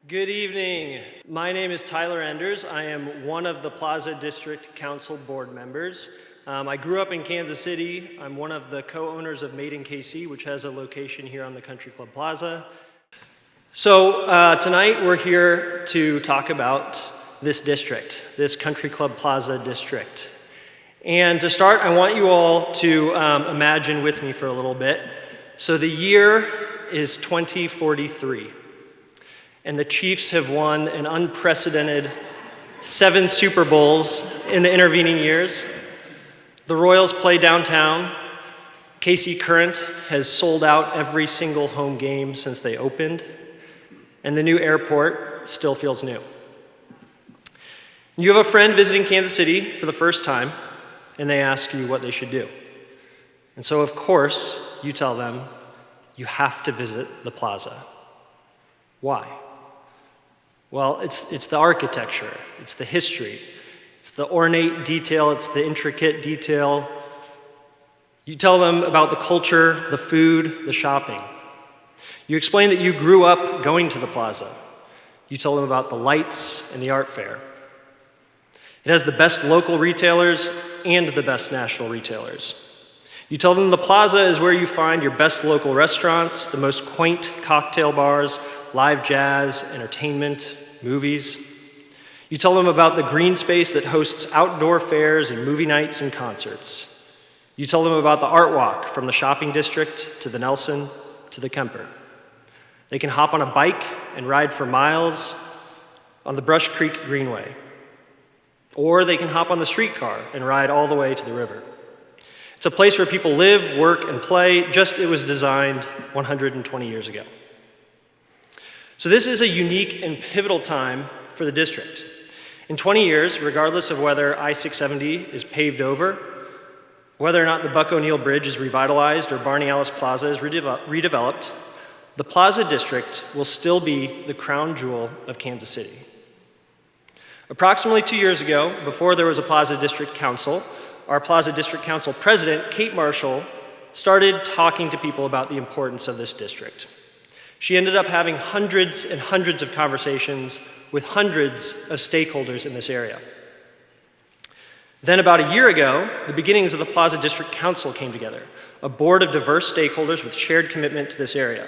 Good evening. My name is Tyler Enders. I am one of the Plaza District Council board members. I grew up in Kansas City. I'm one of the co-owners of Made in KC, which has a location here on the Country Club Plaza. So tonight we're here to talk about this district, this Country Club Plaza district. And to start, I want you all to imagine with me for a little bit. So the year is 2043. And the Chiefs have won an unprecedented 7 Super Bowls in the intervening years. The Royals play downtown. KC Current has sold out every single home game since they opened. And the new airport still feels new. You have a friend visiting Kansas City for the first time, and they ask you what they should do. And so, of course, you tell them, you have to visit the Plaza. Why? Well, it's the architecture, it's the history, it's the ornate detail, it's the intricate detail. You tell them about the culture, the food, the shopping. You explain that you grew up going to the Plaza. You tell them about the lights and the art fair. It has the best local retailers and the best national retailers. You tell them the Plaza is where you find your best local restaurants, the most quaint cocktail bars, live jazz, entertainment, movies. You tell them about the green space that hosts outdoor fairs and movie nights and concerts. You tell them about the art walk from the shopping district to the Nelson to the Kemper. They can hop on a bike and ride for miles on the Brush Creek Greenway. Or they can hop on the streetcar and ride all the way to the river. It's a place where people live, work, and play, just it was designed 120 years ago. So this is a unique and pivotal time for the district. In 20 years, regardless of whether I-670 is paved over, whether or not the Buck O'Neill Bridge is revitalized or Barney Alice Plaza is redeveloped, the Plaza District will still be the crown jewel of Kansas City. Approximately 2 years ago, before there was a Plaza District Council, our Plaza District Council president, Kate Marshall, started talking to people about the importance of this district. She ended up having hundreds and hundreds of conversations with hundreds of stakeholders in this area. Then about a year ago, the beginnings of the Plaza District Council came together, a board of diverse stakeholders with shared commitment to this area.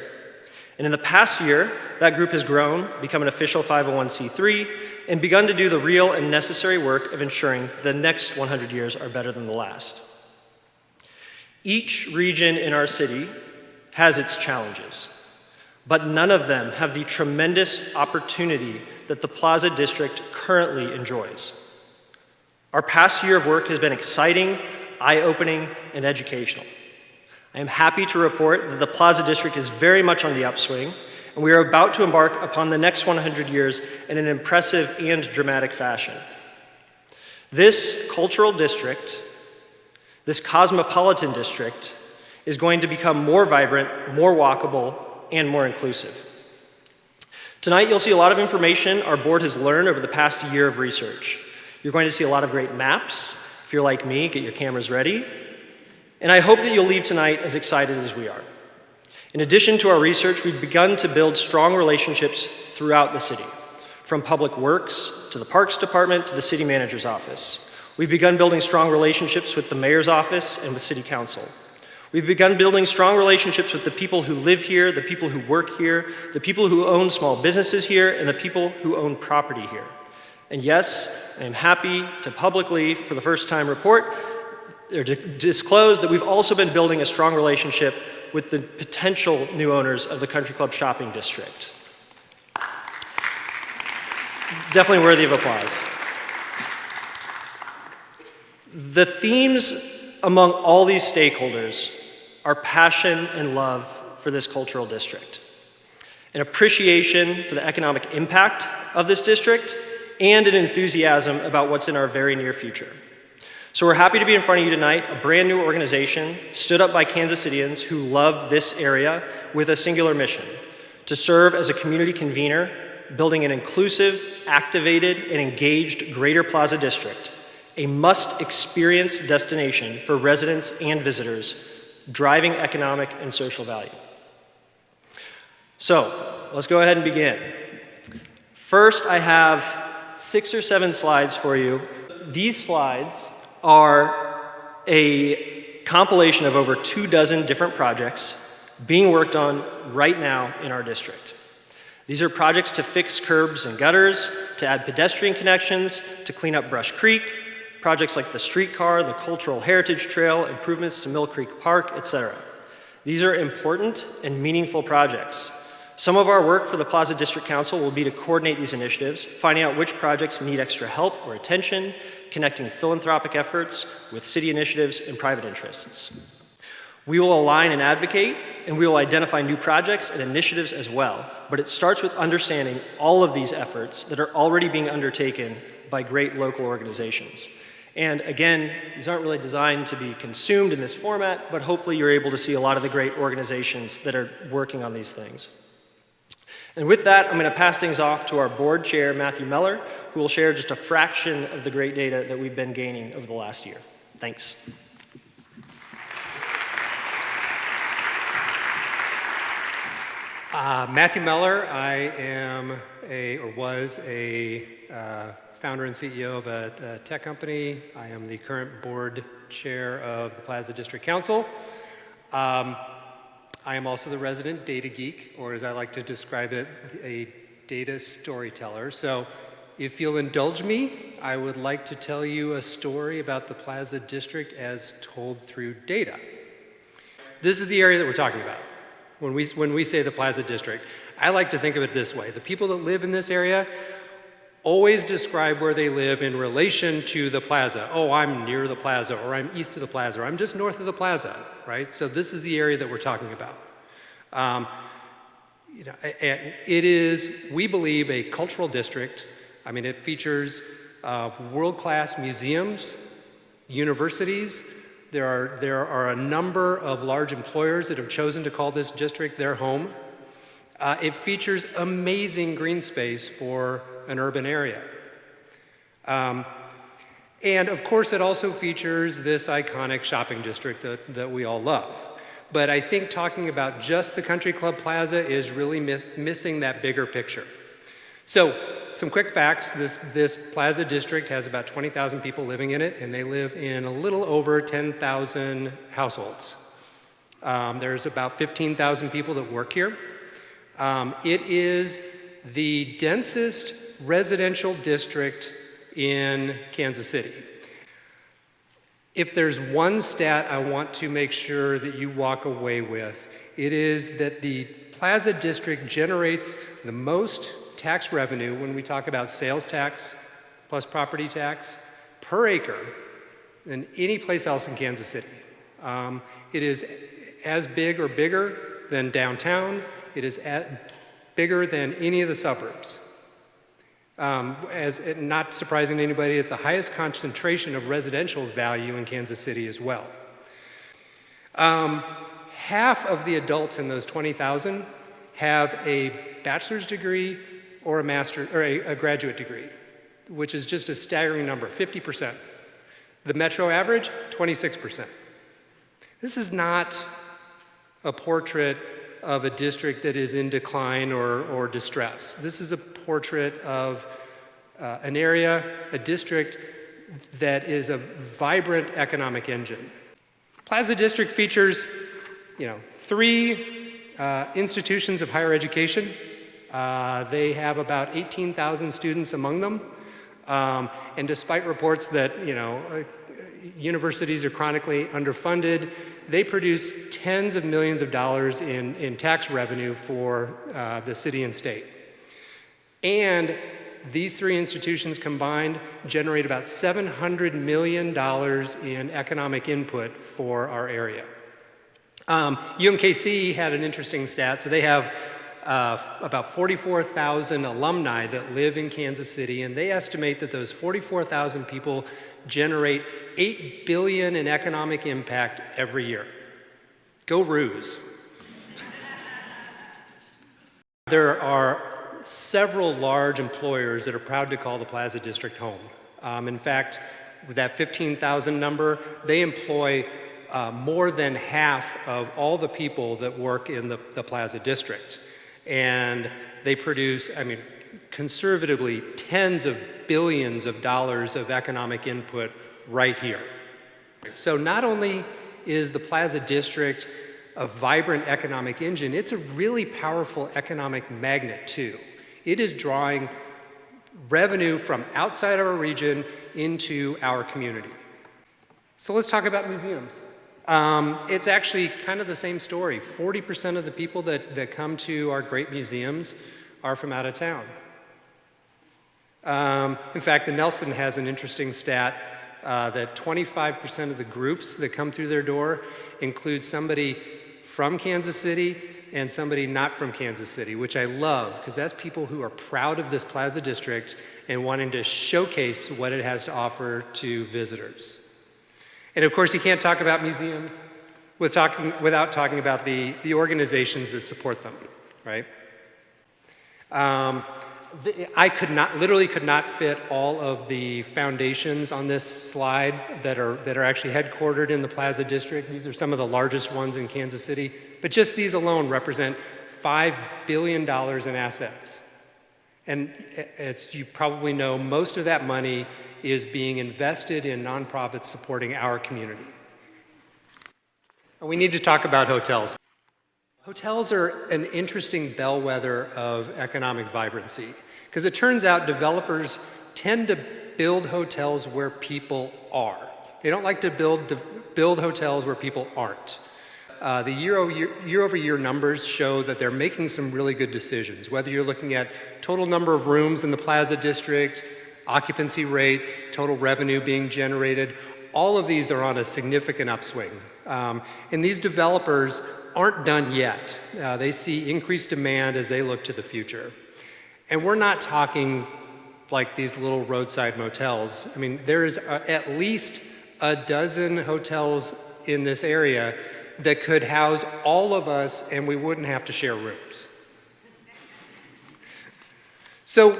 And in the past year, that group has grown, become an official 501c3, and begun to do the real and necessary work of ensuring the next 100 years are better than the last. Each region in our city has its challenges, but none of them have the tremendous opportunity that the Plaza District currently enjoys. Our past year of work has been exciting, eye-opening, and educational. I am happy to report that the Plaza District is very much on the upswing, and we are about to embark upon the next 100 years in an impressive and dramatic fashion. This cultural district, this cosmopolitan district, is going to become more vibrant, more walkable, and more inclusive. Tonight, you'll see a lot of information our board has learned over the past year of research. You're going to see a lot of great maps. If you're like me, get your cameras ready. And I hope that you'll leave tonight as excited as we are. In addition to our research, we've begun to build strong relationships throughout the city, from Public Works to the Parks Department to the City Manager's Office. We've begun building strong relationships with the Mayor's Office and with City Council. We've begun building strong relationships with the people who live here, the people who work here, the people who own small businesses here, and the people who own property here. And yes, I am happy to publicly, for the first time, disclose that we've also been building a strong relationship with the potential new owners of the Country Club Shopping District. Definitely worthy of applause. The themes among all these stakeholders are passion and love for this cultural district, an appreciation for the economic impact of this district, and an enthusiasm about what's in our very near future. So we're happy to be in front of you tonight, a brand new organization stood up by Kansas Cityans who love this area with a singular mission: to serve as a community convener, building an inclusive, activated, and engaged Greater Plaza District, a must-experience destination for residents and visitors, driving economic and social value. So, let's go ahead and begin. First, I have 6 or 7 slides for you. These slides are a compilation of over 24 different projects being worked on right now in our district. These are projects to fix curbs and gutters, to add pedestrian connections, to clean up Brush Creek, projects like the streetcar, the Cultural Heritage Trail, improvements to Mill Creek Park, etc. These are important and meaningful projects. Some of our work for the Plaza District Council will be to coordinate these initiatives, finding out which projects need extra help or attention, connecting philanthropic efforts with city initiatives and private interests. We will align and advocate, and we will identify new projects and initiatives as well, but it starts with understanding all of these efforts that are already being undertaken by great local organizations. And again, these aren't really designed to be consumed in this format, but hopefully you're able to see a lot of the great organizations that are working on these things. And with that, I'm going to pass things off to our board chair, Matthew Mellor, who will share just a fraction of the great data that we've been gaining over the last year. Thanks. Matthew Mellor. I am was a founder and CEO of a tech company. I am the current board chair of the Plaza District Council. I am also the resident data geek, or as I like to describe it, a data storyteller. So if you'll indulge me, I would like to tell you a story about the Plaza District as told through data. This is the area that we're talking about when we say the Plaza District. I like to think of it this way. The people that live in this area always describe where they live in relation to the plaza. Oh, I'm near the plaza, or I'm east of the plaza, or I'm just north of the plaza, right? So this is the area that we're talking about. It is, we believe, a cultural district. I mean, it features world-class museums, universities. There are a number of large employers that have chosen to call this district their home. It features amazing green space for an urban area. And of course, it also features this iconic shopping district that we all love. But I think talking about just the Country Club Plaza is really missing that bigger picture. So, some quick facts. This Plaza district has about 20,000 people living in it, and they live in a little over 10,000 households. There's about 15,000 people that work here. It is the densest residential district in Kansas City. If there's one stat I want to make sure that you walk away with, it is that the Plaza District generates the most tax revenue when we talk about sales tax plus property tax per acre than any place else in Kansas City. It is as big or bigger than downtown. It is bigger than any of the suburbs. As not surprising to anybody, it's the highest concentration of residential value in Kansas City as well. Half of the adults in those 20,000 have a bachelor's degree or a graduate degree, which is just a staggering number, 50%. The metro average, 26%. This is not a portrait of a district that is in decline or distress. This is a portrait of an area, a district that is a vibrant economic engine. Plaza District features, 3 institutions of higher education. They have about 18,000 students among them. And despite reports that, universities are chronically underfunded, they produce tens of millions of dollars in tax revenue for the city and state. And these 3 institutions combined generate about $700 million in economic input for our area. UMKC had an interesting stat. So they have about 44,000 alumni that live in Kansas City, and they estimate that those 44,000 people generate $8 billion in economic impact every year. Go Roos. There are several large employers that are proud to call the Plaza District home. In fact, with that 15,000 number, they employ more than half of all the people that work in the Plaza District. And they produce, conservatively tens of billions of dollars of economic input right here. So not only is the Plaza District a vibrant economic engine, it's a really powerful economic magnet too. It is drawing revenue from outside our region into our community. So let's talk about museums. It's actually kind of the same story. 40% of the people that come to our great museums are from out of town. In fact, the Nelson has an interesting stat that 25% of the groups that come through their door include somebody from Kansas City and somebody not from Kansas City, which I love, because that's people who are proud of this Plaza District and wanting to showcase what it has to offer to visitors. And of course, you can't talk about museums without talking about the organizations that support them, right? I literally could not fit all of the foundations on this slide that are actually headquartered in the Plaza District. These are some of the largest ones in Kansas City, but just these alone represent $5 billion in assets. And as you probably know, most of that money is being invested in nonprofits supporting our community. And we need to talk about hotels. Hotels are an interesting bellwether of economic vibrancy, because it turns out developers tend to build hotels where people are. They don't like to build hotels where people aren't. The year-over-year numbers show that they're making some really good decisions, whether you're looking at total number of rooms in the Plaza District, occupancy rates, total revenue being generated. All of these are on a significant upswing. And these developers aren't done yet. They see increased demand as they look to the future. And we're not talking like these little roadside motels. I mean, there is at least a dozen hotels in this area that could house all of us and we wouldn't have to share rooms. So,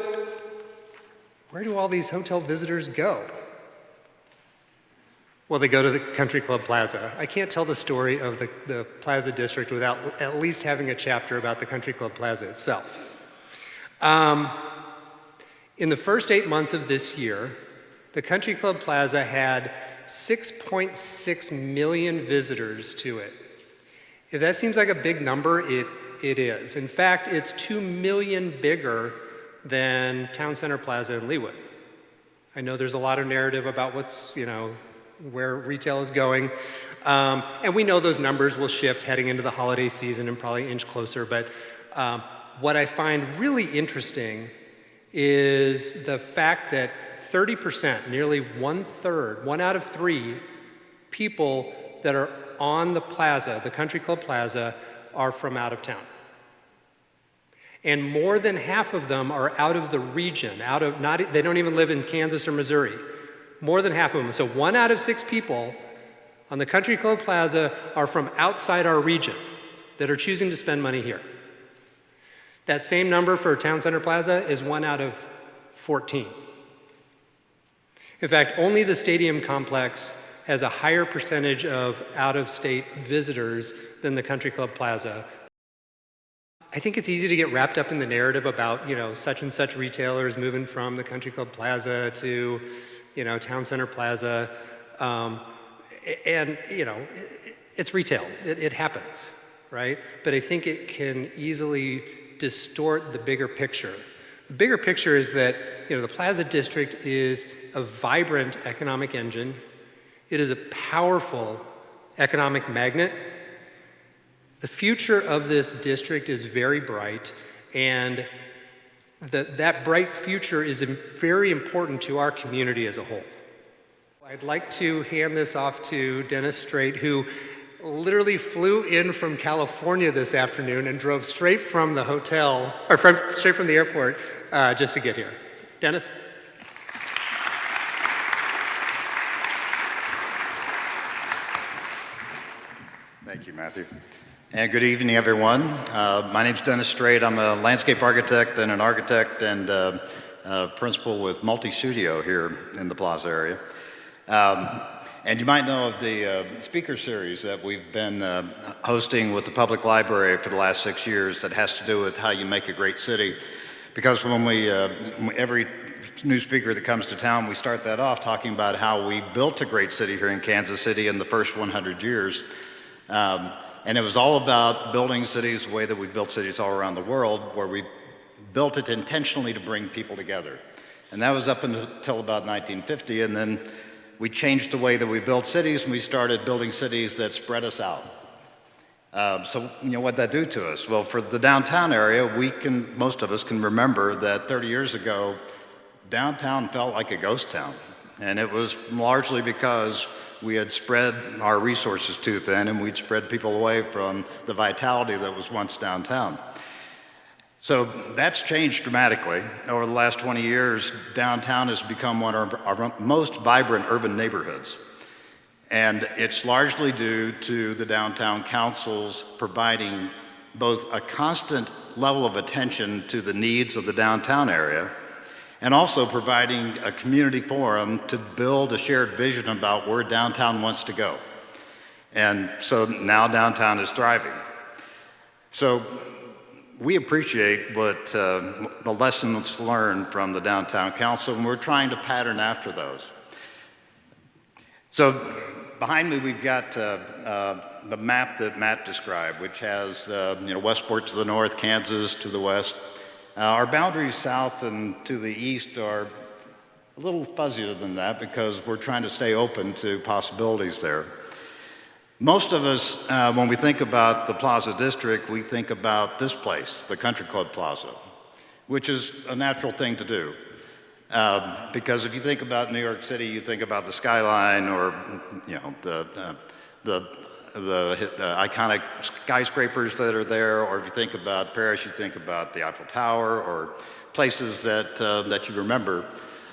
where do all these hotel visitors go? Well, they go to the Country Club Plaza. I can't tell the story of the Plaza District without at least having a chapter about the Country Club Plaza itself. In the first 8 months of this year, the Country Club Plaza had 6.6 million visitors to it. If that seems like a big number, it is. In fact, it's 2 million bigger than Town Center Plaza in Leawood. I know there's a lot of narrative about where retail is going. And we know those numbers will shift heading into the holiday season and probably inch closer. But what I find really interesting is the fact that 30%, nearly 1/3, 1 out of 3 people that are on the plaza, the Country Club Plaza, are from out of town. And more than half of them are out of the region, they don't even live in Kansas or Missouri. More than half of them. So 1 out of 6 people on the Country Club Plaza are from outside our region that are choosing to spend money here. That same number for Town Center Plaza is 1 out of 14. In fact, only the stadium complex has a higher percentage of out-of-state visitors than the Country Club Plaza. I think it's easy to get wrapped up in the narrative about, such and such retailers moving from the Country Club Plaza to, Town Center Plaza. It's retail. It happens, right? But I think it can easily distort the bigger picture. The bigger picture is that, the Plaza District is a vibrant economic engine. It is a powerful economic magnet. The future of this district is very bright, and that bright future is very important to our community as a whole. I'd like to hand this off to Dennis Strait, who literally flew in from California this afternoon and drove straight from the hotel, or straight from the airport, just to get here. Dennis? Thank you, Matthew. And good evening, everyone. My name's Dennis Strait. I'm a landscape architect and an architect and principal with Multi-Studio here in the Plaza area. And you might know of the speaker series that we've been hosting with the public library for the last 6 years that has to do with how you make a great city. because when every new speaker that comes to town, we start that off talking about how we built a great city here in Kansas City in the first 100 years. And it was all about building cities the way that we built cities all around the world, where we built it intentionally to bring people together. And that was up until about 1950, and then we changed the way that we built cities, and we started building cities that spread us out. So, what'd that do to us? Well, for the downtown area, most of us can remember that 30 years ago, downtown felt like a ghost town. And it was largely because we had spread our resources too thin, and we'd spread people away from the vitality that was once downtown. So that's changed dramatically. Over the last 20 years, downtown has become one of our most vibrant urban neighborhoods. And it's largely due to the downtown councils providing both a constant level of attention to the needs of the downtown area, and also providing a community forum to build a shared vision about where downtown wants to go. And so now downtown is thriving. So we appreciate the lessons learned from the Downtown Council, and we're trying to pattern after those. So behind me, we've got the map that Matt described, which has Westport to the north, Kansas to the west. Our boundaries south and to the east are a little fuzzier than that because we're trying to stay open to possibilities there. Most of us, when we think about the Plaza District, we think about this place, the Country Club Plaza, which is a natural thing to do. Because if you think about New York City, you think about the skyline or the iconic skyscrapers that are there, or if you think about Paris, you think about the Eiffel Tower or places that you remember.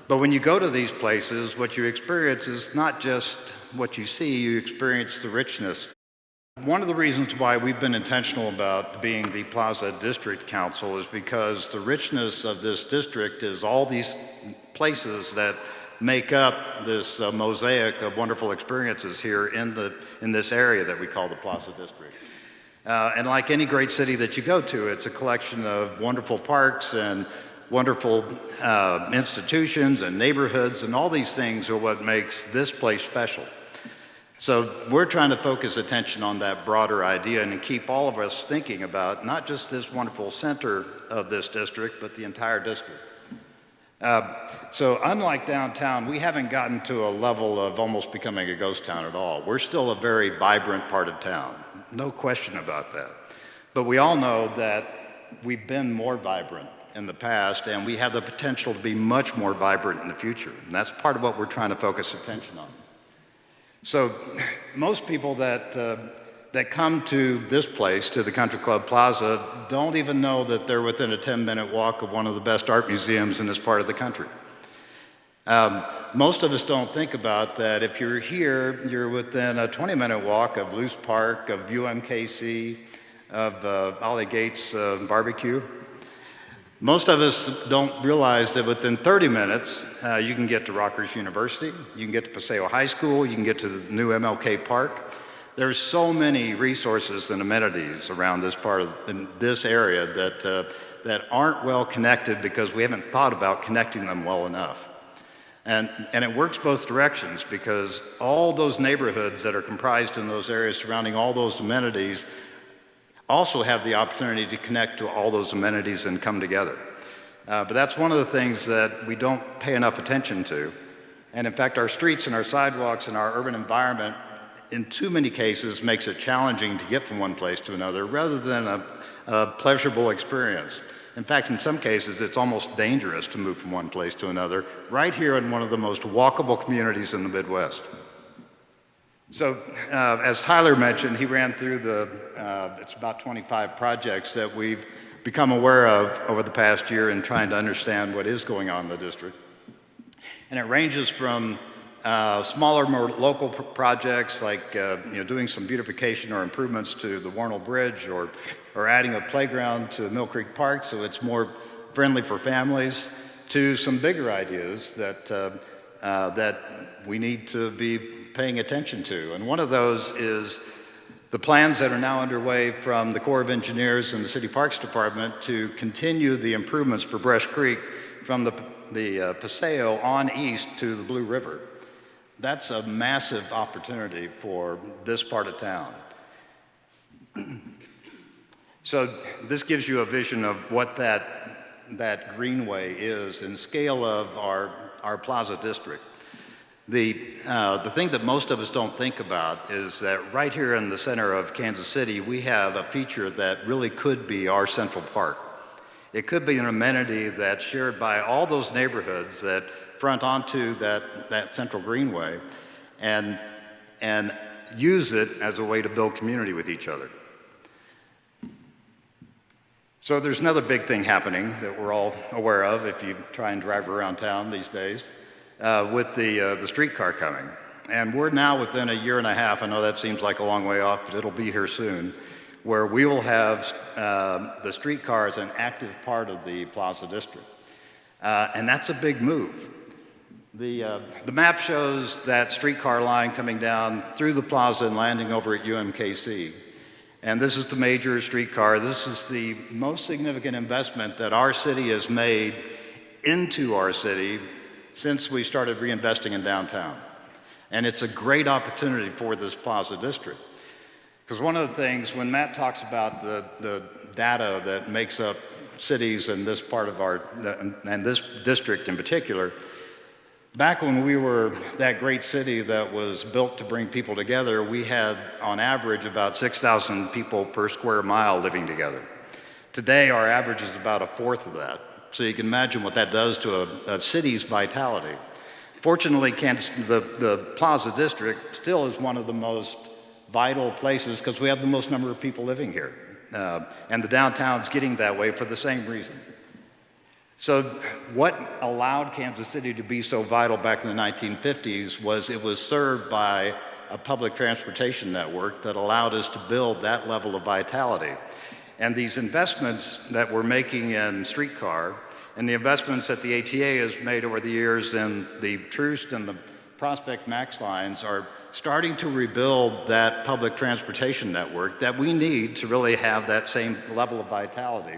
But when you go to these places, what you experience is not just what you see, you experience the richness. One of the reasons why we've been intentional about being the Plaza District Council is because the richness of this district is all these places that make up this mosaic of wonderful experiences here in this area that we call the Plaza District. And like any great city that you go to, it's a collection of wonderful parks and wonderful institutions and neighborhoods, and all these things are what makes this place special. So we're trying to focus attention on that broader idea and keep all of us thinking about not just this wonderful center of this district, but the entire district. So unlike downtown, we haven't gotten to a level of almost becoming a ghost town at all. We're still a very vibrant part of town, no question about that. But we all know that we've been more vibrant in the past, and we have the potential to be much more vibrant in the future. And that's part of what we're trying to focus attention on. So most people that come to this place, to the Country Club Plaza, don't even know that they're within a 10-minute walk of one of the best art museums in this part of the country. Most of us don't think about that. If you're here, you're within a 20-minute walk of Luce Park, of UMKC, of Ollie Gates Barbecue. Most of us don't realize that within 30 minutes, you can get to Rutgers University, you can get to Paseo High School, you can get to the new MLK Park. There's so many resources and amenities around this part of this area that aren't well connected because we haven't thought about connecting them well enough. And it works both directions because all those neighborhoods that are comprised in those areas surrounding all those amenities also have the opportunity to connect to all those amenities and come together. But that's one of the things that we don't pay enough attention to. And in fact, our streets and our sidewalks and our urban environment in too many cases makes it challenging to get from one place to another rather than a pleasurable experience. In fact, in some cases, it's almost dangerous to move from one place to another, right here in one of the most walkable communities in the Midwest. So, as Tyler mentioned, he ran through it's about 25 projects that we've become aware of over the past year in trying to understand what is going on in the district. And it ranges from smaller, more local projects like doing some beautification or improvements to the Warnell Bridge or adding a playground to Mill Creek Park so it's more friendly for families, to some bigger ideas that we need to be paying attention to. And one of those is The plans that are now underway from the Corps of Engineers and the City Parks Department to continue the improvements for Brush Creek from the Paseo on east to the Blue River. That's a massive opportunity for this part of town. So this gives you a vision of what that greenway is in scale of our Plaza district. The thing that most of us don't think about is that right here in the center of Kansas City, we have a feature that really could be our Central Park. It could be an amenity that's shared by all those neighborhoods that front onto that central greenway and use it as a way to build community with each other. So there's another big thing happening that we're all aware of if you try and drive around town these days. With the streetcar coming. And we're now within a year and a half, I know that seems like a long way off, but it'll be here soon, where we will have the streetcar as an active part of the Plaza district. And that's a big move. The map shows that streetcar line coming down through the Plaza and landing over at UMKC. And this is the major streetcar. This is the most significant investment that our city has made into our city since we started reinvesting in downtown. And it's a great opportunity for this Plaza district. Because one of the things, when Matt talks about the data that makes up cities in this part of and this district in particular, back when we were that great city that was built to bring people together, we had on average about 6,000 people per square mile living together. Today, our average is about a fourth of that. So you can imagine what that does to a city's vitality. Fortunately, the Plaza District still is one of the most vital places because we have the most number of people living here. And the downtown's getting that way for the same reason. So what allowed Kansas City to be so vital back in the 1950s was it was served by a public transportation network that allowed us to build that level of vitality. And these investments that we're making in streetcar and the investments that the ATA has made over the years in the Troost and the Prospect Max lines are starting to rebuild that public transportation network that we need to really have that same level of vitality.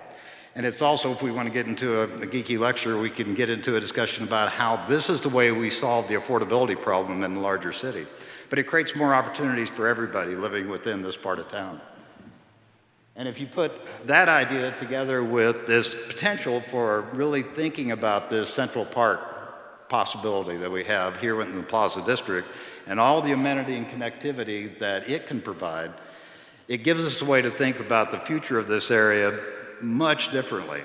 And it's also, if we want to get into a geeky lecture, we can get into a discussion about how this is the way we solve the affordability problem in the larger city. But it creates more opportunities for everybody living within this part of town. And if you put that idea together with this potential for really thinking about this Central Park possibility that we have here in the Plaza District and all the amenity and connectivity that it can provide, it gives us a way to think about the future of this area much differently.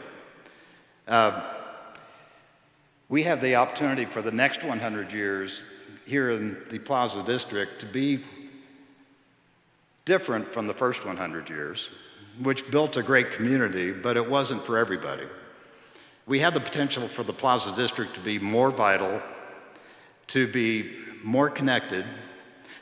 We have the opportunity for the next 100 years here in the Plaza District to be different from the first 100 years. Which built a great community, but it wasn't for everybody. We have the potential for the Plaza District to be more vital, to be more connected,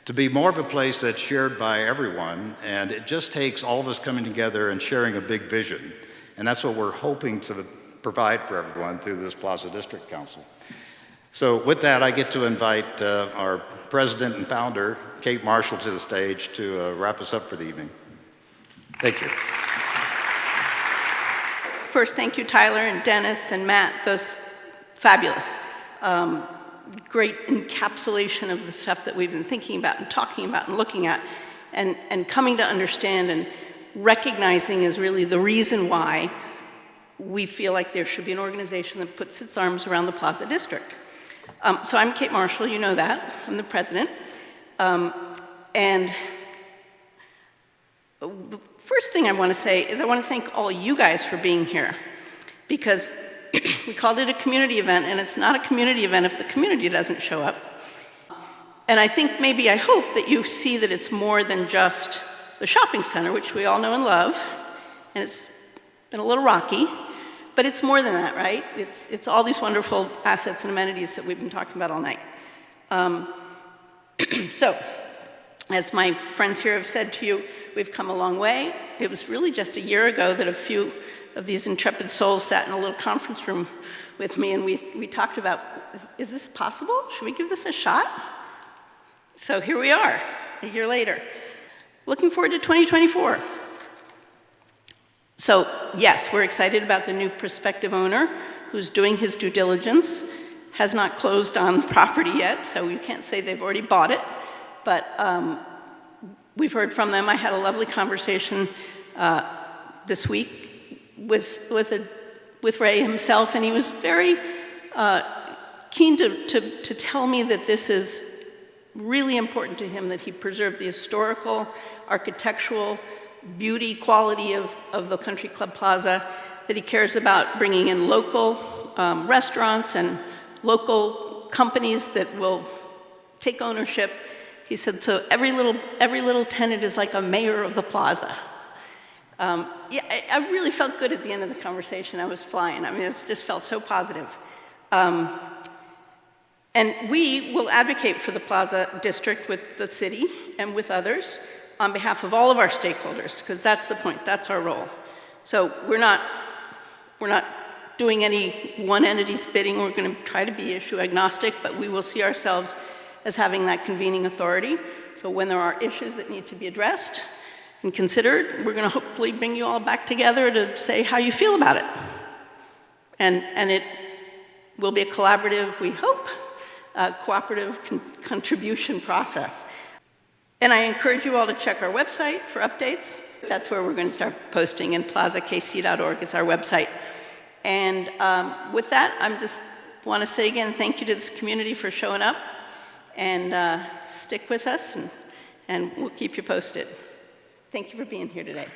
to be more of a place that's shared by everyone, and it just takes all of us coming together and sharing a big vision. And that's what we're hoping to provide for everyone through this Plaza District Council. So with that, I get to invite our president and founder, Kate Marshall, to the stage to wrap us up for the evening. Thank you. First, thank you, Tyler and Dennis and Matt. Those fabulous. Great encapsulation of the stuff that we've been thinking about and talking about and looking at and coming to understand and recognizing is really the reason why we feel like there should be an organization that puts its arms around the Plaza District. So I'm Kate Marshall, you know that. I'm the president. And the first thing I want to say is I want to thank all you guys for being here, because we called it a community event, and it's not a community event if the community doesn't show up. And I think I hope that you see that it's more than just the shopping center, which we all know and love, and it's been a little rocky, but it's more than that, right? It's all these wonderful assets and amenities that we've been talking about all night. So, as my friends here have said to you, we've come a long way. It was really just a year ago that a few of these intrepid souls sat in a little conference room with me, and we talked about, is this possible? Should we give this a shot? So here we are, a year later. looking forward to 2024. So yes, we're excited about the new prospective owner who's doing his due diligence, has not closed on the property yet, so we can't say they've already bought it, but we've heard from them. I had a lovely conversation this week with Ray himself, and he was very keen to tell me that this is really important to him, that he preserve the historical, architectural, beauty quality of the Country Club Plaza, that he cares about bringing in local restaurants and local companies that will take ownership. He said, so every little tenant is like a mayor of the plaza. Yeah, I really felt good at the end of the conversation. I was flying. I mean, it just felt so positive. And we will advocate for the Plaza District with the city and with others on behalf of all of our stakeholders, because that's the point, that's our role. So we're not doing any one entity's bidding. We're going to try to be issue agnostic, but we will see ourselves as having that convening authority. So when there are issues that need to be addressed and considered, we're going to hopefully bring you all back together to say how you feel about it. And it will be a collaborative, we hope, cooperative contribution process. And I encourage you all to check our website for updates. That's where we're going to start posting, and plazakc.org is our website. And with that, I just want to say again, thank you to this community for showing up, and stick with us, and we'll keep you posted. Thank you for being here today.